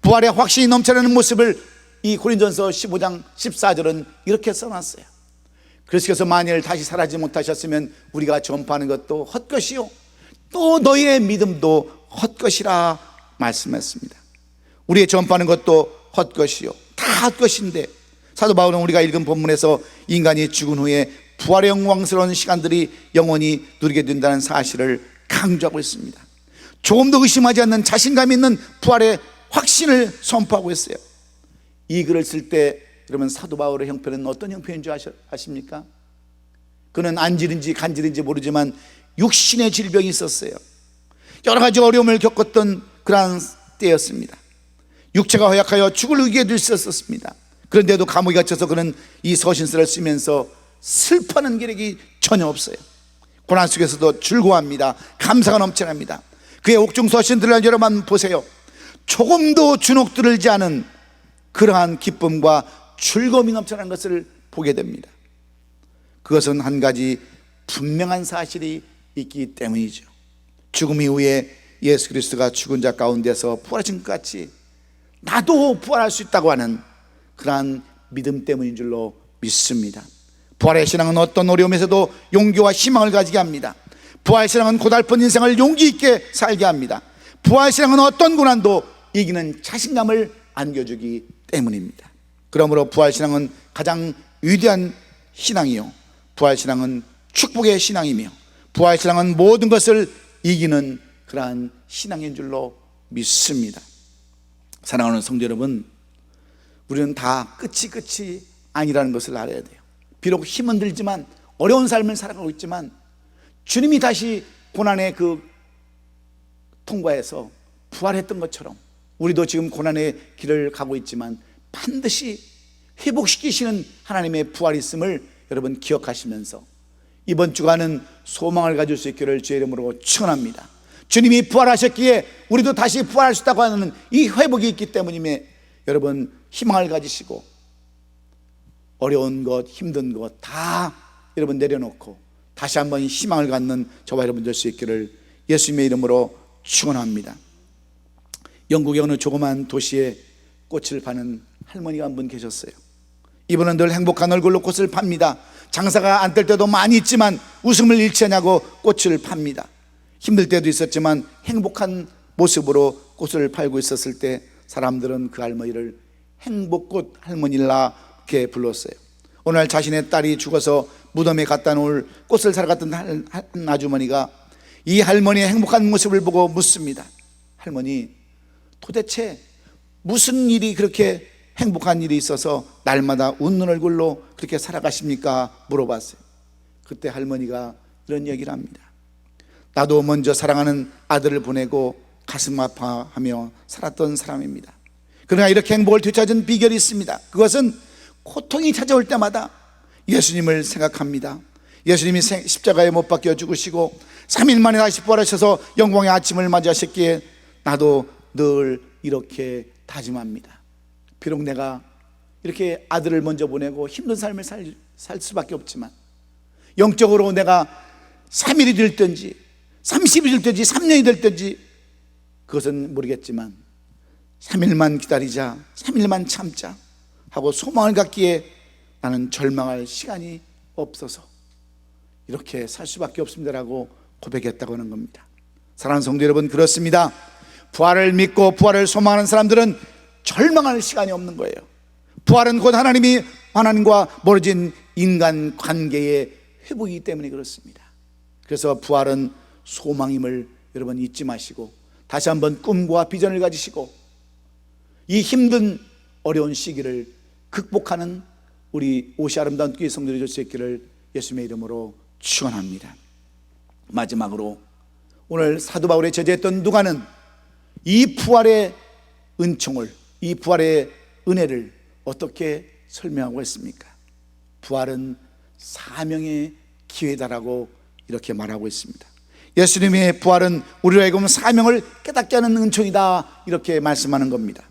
부활의 확신이 넘쳐나는 모습을 이 고린도전서 15장 14절은 이렇게 써놨어요. 그래서 만일 다시 살아지 못하셨으면 우리가 전파하는 것도 헛것이요 또 너희의 믿음도 헛것이라 말씀했습니다. 우리의 전파하는 것도 헛것이요 다 헛것인데, 사도 바울은 우리가 읽은 본문에서 인간이 죽은 후에 부활의 영광스러운 시간들이 영원히 누리게 된다는 사실을 강조하고 있습니다. 조금도 의심하지 않는 자신감 있는 부활의 확신을 선포하고 있어요. 이 글을 쓸 때 여러분 사도 바울의 형편은 어떤 형편인 줄 아십니까? 그는 안질인지 간질인지 모르지만 육신의 질병이 있었어요. 여러 가지 어려움을 겪었던 그러한 때였습니다. 육체가 허약하여 죽을 위기에도 있었습니다. 그런데도 감옥에 갇혀서 그는 이 서신서를 쓰면서 슬퍼하는 기력이 전혀 없어요. 고난 속에서도 즐거워합니다. 감사가 넘쳐납니다. 그의 옥중 서신들을 여러분 보세요. 조금도 주눅들지 않은 그러한 기쁨과 즐거움이 넘쳐나는 것을 보게 됩니다. 그것은 한 가지 분명한 사실이 있기 때문이죠. 죽음 이후에 예수 그리스도가 죽은 자 가운데서 부활하신 것 같이 나도 부활할 수 있다고 하는 그러한 믿음 때문인 줄로 믿습니다. 부활의 신앙은 어떤 어려움에서도 용기와 희망을 가지게 합니다. 부활의 신앙은 고달픈 인생을 용기 있게 살게 합니다. 부활의 신앙은 어떤 고난도 이기는 자신감을 안겨주기 때문입니다. 그러므로 부활의 신앙은 가장 위대한 신앙이요, 부활의 신앙은 축복의 신앙이며, 부활의 신앙은 모든 것을 이기는 그러한 신앙인 줄로 믿습니다. 사랑하는 성도 여러분, 우리는 다 끝이 아니라는 것을 알아야 돼요. 비록 힘은 들지만 어려운 삶을 살아가고 있지만 주님이 다시 고난의 그 통과해서 부활했던 것처럼 우리도 지금 고난의 길을 가고 있지만 반드시 회복시키시는 하나님의 부활이 있음을 여러분 기억하시면서 이번 주간은 소망을 가질 수 있기를 주의 이름으로 축원합니다. 주님이 부활하셨기에 우리도 다시 부활할 수 있다고 하는 이 회복이 있기 때문임에 여러분 희망을 가지시고 어려운 것, 힘든 것 다 여러분 내려놓고 다시 한번 희망을 갖는 저와 여러분 될 수 있기를 예수님의 이름으로 축원합니다. 영국의 어느 조그만 도시에 꽃을 파는 할머니가 한 분 계셨어요. 이분은 늘 행복한 얼굴로 꽃을 팝니다. 장사가 안 될 때도 많이 있지만 웃음을 잃지 않냐고 꽃을 팝니다. 힘들 때도 있었지만 행복한 모습으로 꽃을 팔고 있었을 때 사람들은 그 할머니를 행복꽃 할머니라 이렇게 불렀어요. 어느 날 자신의 딸이 죽어서 무덤에 갖다 놓을 꽃을 사러 갔던 한 아주머니가 이 할머니의 행복한 모습을 보고 묻습니다. 할머니, 도대체 무슨 일이 그렇게 행복한 일이 있어서 날마다 웃는 얼굴로 그렇게 살아가십니까? 물어봤어요. 그때 할머니가 이런 얘기를 합니다. 나도 먼저 사랑하는 아들을 보내고 가슴 아파하며 살았던 사람입니다. 그러나 이렇게 행복을 되찾은 비결이 있습니다. 그것은 고통이 찾아올 때마다 예수님을 생각합니다. 예수님이 십자가에 못 박혀 죽으시고 3일 만에 다시 부활하셔서 영광의 아침을 맞이하셨기에 나도 늘 이렇게 다짐합니다. 비록 내가 이렇게 아들을 먼저 보내고 힘든 삶을 살 수밖에 없지만 영적으로 내가 3일이 될든지 30일이 될든지 3년이 될든지 그것은 모르겠지만 3일만 기다리자, 3일만 참자 하고 소망을 갖기에 나는 절망할 시간이 없어서 이렇게 살 수밖에 없습니다라고 고백했다고 하는 겁니다. 사랑하는 성도 여러분, 그렇습니다. 부활을 믿고 부활을 소망하는 사람들은 절망할 시간이 없는 거예요. 부활은 곧 하나님과 멀어진 인간 관계의 회복이기 때문에 그렇습니다. 그래서 부활은 소망임을 여러분 잊지 마시고 다시 한번 꿈과 비전을 가지시고 이 힘든 어려운 시기를 극복하는 우리 옷이 아름다운 교회 성도들이 될 수 있기를 예수님의 이름으로 축원합니다. 마지막으로 오늘 사도 바울의 제자였던 누가는 이 부활의 은총을, 이 부활의 은혜를 어떻게 설명하고 있습니까? 부활은 사명의 기회다라고 이렇게 말하고 있습니다. 예수님의 부활은 우리로 하여금 사명을 깨닫게 하는 은총이다, 이렇게 말씀하는 겁니다.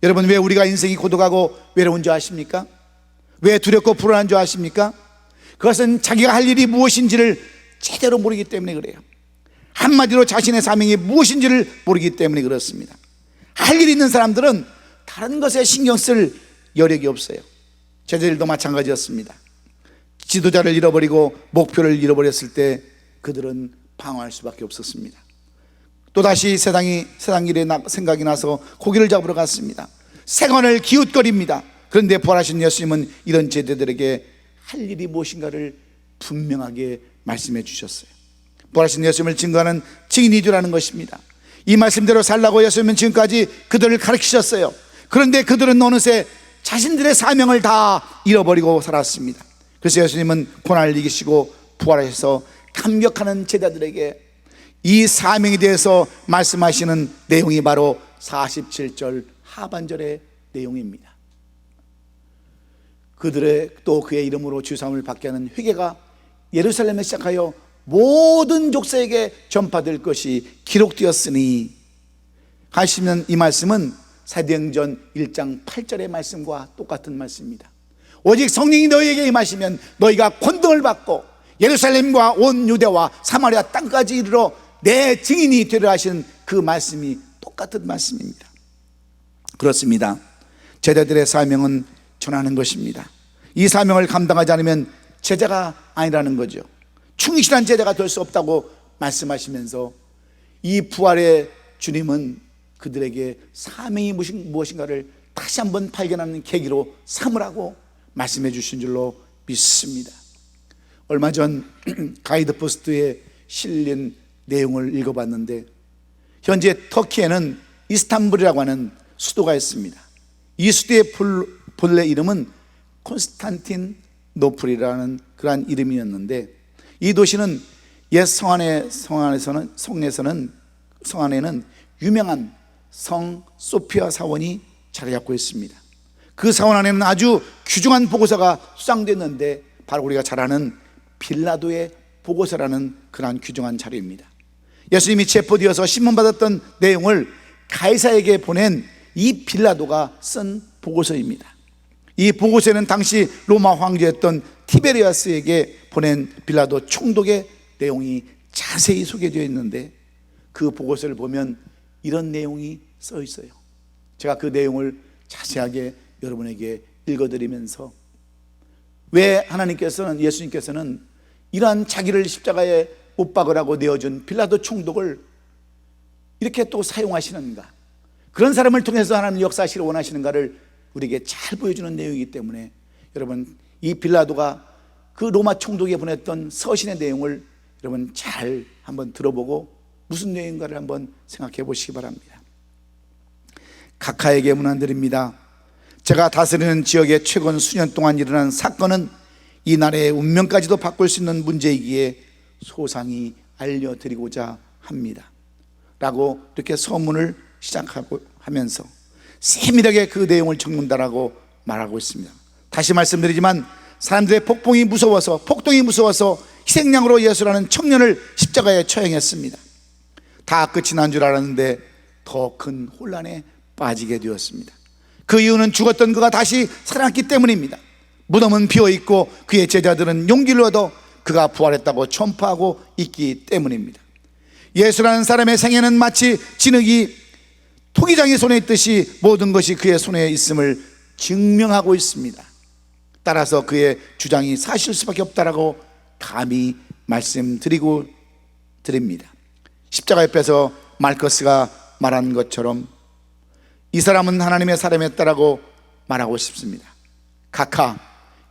여러분, 왜 우리가 인생이 고독하고 외로운 줄 아십니까? 왜 두렵고 불안한 줄 아십니까? 그것은 자기가 할 일이 무엇인지를 제대로 모르기 때문에 그래요. 한마디로 자신의 사명이 무엇인지를 모르기 때문에 그렇습니다. 할 일이 있는 사람들은 다른 것에 신경 쓸 여력이 없어요. 제자들도 마찬가지였습니다. 지도자를 잃어버리고 목표를 잃어버렸을 때 그들은 방황할 수밖에 없었습니다. 또다시 세상 일에 생각이 나서 고기를 잡으러 갔습니다. 생활을 기웃거립니다. 그런데 부활하신 예수님은 이런 제자들에게 할 일이 무엇인가를 분명하게 말씀해 주셨어요. 부활하신 예수님을 증거하는 증인이 되라는 것입니다. 이 말씀대로 살라고 예수님은 지금까지 그들을 가르치셨어요. 그런데 그들은 어느새 자신들의 사명을 다 잃어버리고 살았습니다. 그래서 예수님은 고난을 이기시고 부활하셔서 감격하는 제자들에게 이 사명에 대해서 말씀하시는 내용이 바로 47절 하반절의 내용입니다. 그들의 또 그의 이름으로 주사함을 받게 하는 회개가 예루살렘에 시작하여 모든 족속에게 전파될 것이 기록되었으니 하시면, 이 말씀은 사도행전 1장 8절의 말씀과 똑같은 말씀입니다. 오직 성령이 너희에게 임하시면 너희가 권능을 받고 예루살렘과 온 유대와 사마리아 땅까지 이르러 내 증인이 되리라 하시는 그 말씀이 똑같은 말씀입니다. 그렇습니다. 제자들의 사명은 전하는 것입니다. 이 사명을 감당하지 않으면 제자가 아니라는 거죠. 충실한 제자가 될 수 없다고 말씀하시면서 이 부활의 주님은 그들에게 사명이 무엇인가를 다시 한번 발견하는 계기로 삼으라고 말씀해 주신 줄로 믿습니다. 얼마 전 가이드포스트에 실린 내용을 읽어봤는데, 현재 터키에는 이스탄불이라고 하는 수도가 있습니다. 이 수도의 본래 이름은 콘스탄틴노플이라는 그러한 이름이었는데, 이 도시는 옛 성 안에는 유명한 성 소피아 사원이 자리 잡고 있습니다. 그 사원 안에는 아주 귀중한 보고서가 수장됐는데 바로 우리가 잘 아는 빌라도의 보고서라는 그러한 귀중한 자료입니다. 예수님이 체포되어서 신문받았던 내용을 가이사에게 보낸 이 빌라도가 쓴 보고서입니다. 이 보고서에는 당시 로마 황제였던 티베리아스에게 보낸 빌라도 총독의 내용이 자세히 소개되어 있는데, 그 보고서를 보면 이런 내용이 써 있어요. 제가 그 내용을 자세하게 여러분에게 읽어드리면서, 왜 예수님께서는 이러한 자기를 십자가에 못 박으라고 내어준 빌라도 총독을 이렇게 또 사용하시는가, 그런 사람을 통해서 하나님 역사하시기를 원하시는가를 우리에게 잘 보여주는 내용이기 때문에, 여러분, 이 빌라도가 그 로마 총독에 보냈던 서신의 내용을 여러분 잘 한번 들어보고 무슨 내용인가를 한번 생각해 보시기 바랍니다. 각하에게 문안드립니다. 제가 다스리는 지역에 최근 수년 동안 일어난 사건은 이 나라의 운명까지도 바꿀 수 있는 문제이기에 소상히 알려드리고자 합니다 라고 이렇게 서문을 시작하고 하면서 세밀하게 그 내용을 적는다라고 말하고 있습니다. 다시 말씀드리지만 사람들의 폭동이 무서워서 희생양으로 예수라는 청년을 십자가에 처형했습니다. 다 끝이 난 줄 알았는데 더 큰 혼란에 빠지게 되었습니다. 그 이유는 죽었던 그가 다시 살아났기 때문입니다. 무덤은 비어있고 그의 제자들은 용기를 얻어 그가 부활했다고 전파하고 있기 때문입니다. 예수라는 사람의 생애는 마치 진흙이 토기장의 손에 있듯이 모든 것이 그의 손에 있음을 증명하고 있습니다. 따라서 그의 주장이 사실 수밖에 없다라고 감히 말씀드리고 드립니다. 십자가 옆에서 말커스가 말한 것처럼 이 사람은 하나님의 사람이었다라고 말하고 싶습니다. 각하,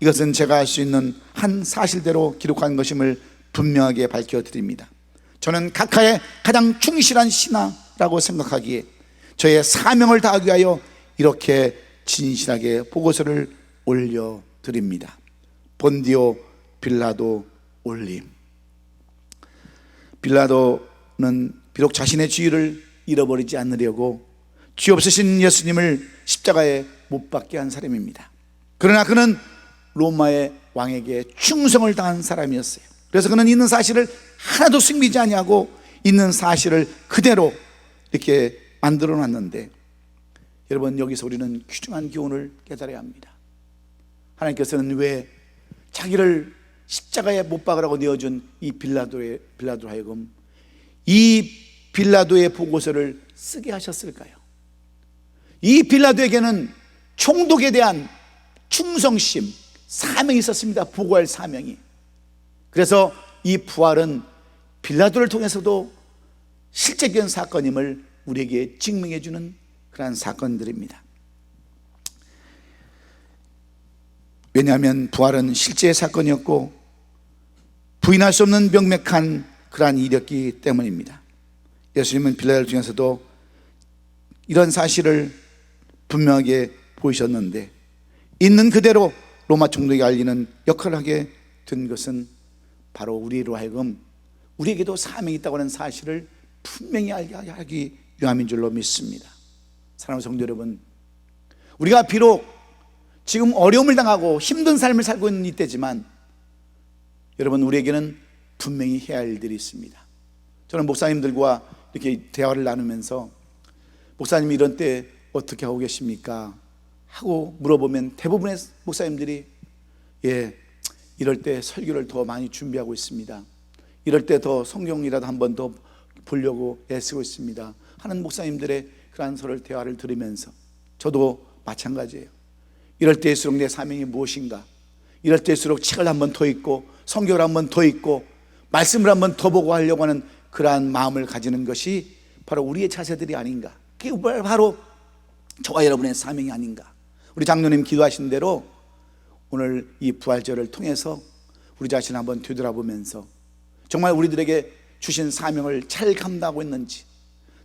이것은 제가 알 수 있는 한 사실대로 기록한 것임을 분명하게 밝혀드립니다. 저는 각하의 가장 충실한 신하 사람이라고 생각하기에 저의 사명을 다하기 위하여 이렇게 진실하게 보고서를 올려드립니다. 본디오 빌라도 올림. 빌라도는 비록 자신의 지위를 잃어버리지 않으려고 죄 없으신 예수님을 십자가에 못 박게 한 사람입니다. 그러나 그는 로마의 왕에게 충성을 다한 사람이었어요. 그래서 그는 있는 사실을 하나도 숨기지 아니하고 있는 사실을 그대로 이렇게 만들어 놨는데, 여러분, 여기서 우리는 귀중한 교훈을 깨달아야 합니다. 하나님께서는 왜 자기를 십자가에 못 박으라고 내어준 이 빌라도로 하여금 이 빌라도의 보고서를 쓰게 하셨을까요? 이 빌라도에게는 총독에 대한 충성심, 사명이 있었습니다. 보고할 사명이. 그래서 이 부활은 빌라도를 통해서도 실제적인 사건임을 우리에게 증명해 주는 그러한 사건들입니다. 왜냐하면 부활은 실제의 사건이었고 부인할 수 없는 명백한 그러한 일이었기 때문입니다. 예수님은 빌라도를 통해서도 이런 사실을 분명하게 보이셨는데, 있는 그대로 로마 총독에게 알리는 역할을 하게 된 것은 바로 우리로 하여금 우리에게도 사명이 있다고 하는 사실을 분명히 알게 하기 위함인 줄로 믿습니다. 사랑하는 성도 여러분, 우리가 비록 지금 어려움을 당하고 힘든 삶을 살고 있는 이때지만 여러분, 우리에게는 분명히 해야 할 일들이 있습니다. 저는 목사님들과 이렇게 대화를 나누면서 목사님이 이런 때 어떻게 하고 계십니까? 하고 물어보면 대부분의 목사님들이 이럴 때 설교를 더 많이 준비하고 있습니다. 이럴 때 더 성경이라도 한 번 더 보려고 애쓰고 있습니다 하는 목사님들의 그러한 대화를 들으면서 저도 마찬가지예요. 이럴 때일수록 내 사명이 무엇인가, 이럴 때일수록 책을 한 번 더 읽고 성경을 한 번 더 읽고 말씀을 한 번 더 보고 하려고 하는 그러한 마음을 가지는 것이 바로 우리의 자세들이 아닌가, 그게 바로 저와 여러분의 사명이 아닌가. 우리 장로님 기도하신 대로 오늘 이 부활절을 통해서 우리 자신을 한번 되돌아보면서 정말 우리들에게 주신 사명을 잘 감당하고 있는지,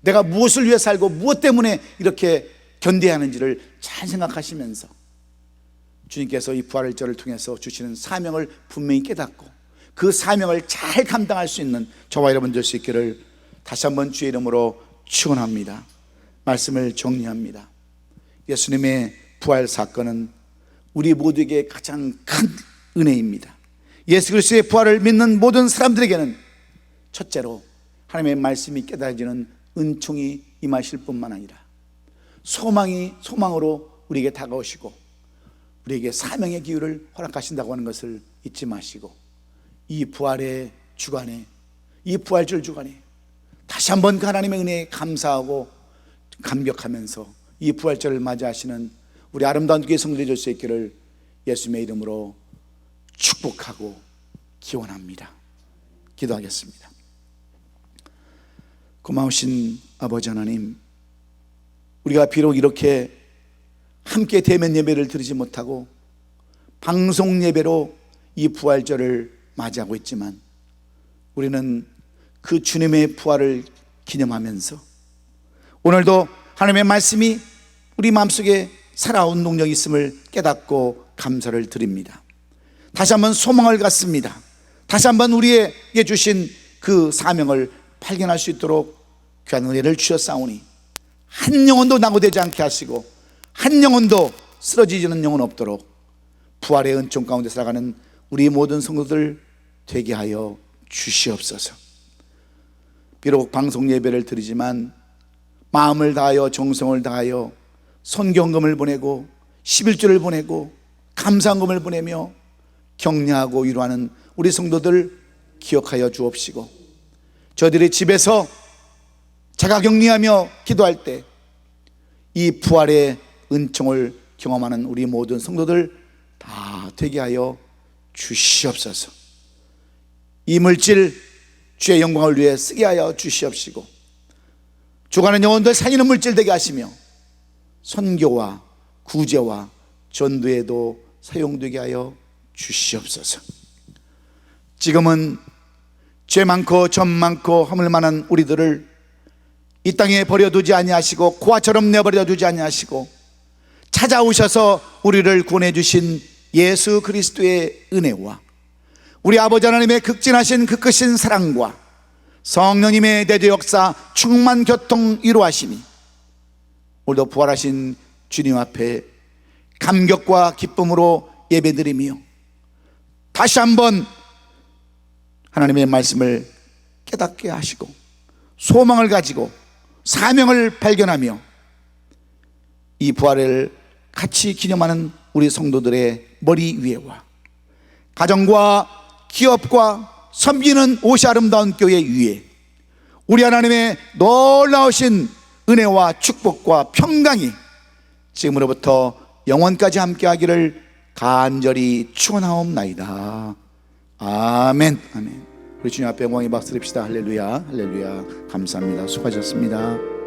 내가 무엇을 위해 살고 무엇 때문에 이렇게 견뎌야 하는지를 잘 생각하시면서 주님께서 이 부활절을 통해서 주시는 사명을 분명히 깨닫고 그 사명을 잘 감당할 수 있는 저와 여러분 될 수 있기를 다시 한번 주의 이름으로 축원합니다. 말씀을 정리합니다. 예수님의 부활 사건은 우리 모두에게 가장 큰 은혜입니다. 예수 그리스도의 부활을 믿는 모든 사람들에게는 첫째로 하나님의 말씀이 깨달아지는 은총이 임하실 뿐만 아니라 소망으로 우리에게 다가오시고 우리에게 사명의 기회를 허락하신다고 하는 것을 잊지 마시고, 이 부활의 주간에, 이 부활절 주간에 다시 한번 그 하나님의 은혜에 감사하고 감격하면서 이 부활절을 맞이하시는 우리 아름다운 교회 성도들이 될 수 있기를 예수님의 이름으로 축복하고 기원합니다. 기도하겠습니다. 고마우신 아버지 하나님, 우리가 비록 이렇게 함께 대면 예배를 드리지 못하고 방송 예배로 이 부활절을 맞이하고 있지만 우리는 그 주님의 부활을 기념하면서 오늘도 하나님의 말씀이 우리 마음속에 살아온 능력이 있음을 깨닫고 감사를 드립니다. 다시 한번 소망을 갖습니다. 다시 한번 우리에게 주신 그 사명을 발견할 수 있도록 귀한 은혜를 주셨사오니 한 영혼도 낙오되지 않게 하시고 한 영혼도 쓰러지지는 영혼 없도록 부활의 은총 가운데 살아가는 우리 모든 성도들 되게 하여 주시옵소서. 비록 방송 예배를 드리지만 마음을 다하여 정성을 다하여 선경금을 보내고 11조를 보내고 감사금을 보내며 격려하고 위로하는 우리 성도들 기억하여 주옵시고, 저들이 집에서 자가격리하며 기도할 때 이 부활의 은총을 경험하는 우리 모든 성도들 다 되게 하여 주시옵소서. 이 물질 주의 영광을 위해 쓰게 하여 주시옵시고, 죽어가는 영혼들 살리는 물질 되게 하시며 선교와 구제와 전도에도 사용되게 하여 주시옵소서. 지금은 죄 많고 점 많고 허물 많은 우리들을 이 땅에 버려두지 아니하시고 고아처럼 내버려 두지 아니하시고 찾아오셔서 우리를 구원해 주신 예수 그리스도의 은혜와 우리 아버지 하나님의 극진하신 그 크신 사랑과 성령님의 대조 역사 충만 교통 이루하심이 오늘도 부활하신 주님 앞에 감격과 기쁨으로 예배드리며 다시 한번 하나님의 말씀을 깨닫게 하시고 소망을 가지고 사명을 발견하며 이 부활을 같이 기념하는 우리 성도들의 머리 위에와 가정과 기업과 섬기는 옷이 아름다운 교회 위에 우리 하나님의 놀라우신 은혜와 축복과 평강이 지금으로부터 영원까지 함께하기를 간절히 축원하옵나이다. 아멘. 아멘. 우리 주님 앞에 영광의 박수 드립시다. 할렐루야, 할렐루야. 감사합니다. 수고하셨습니다.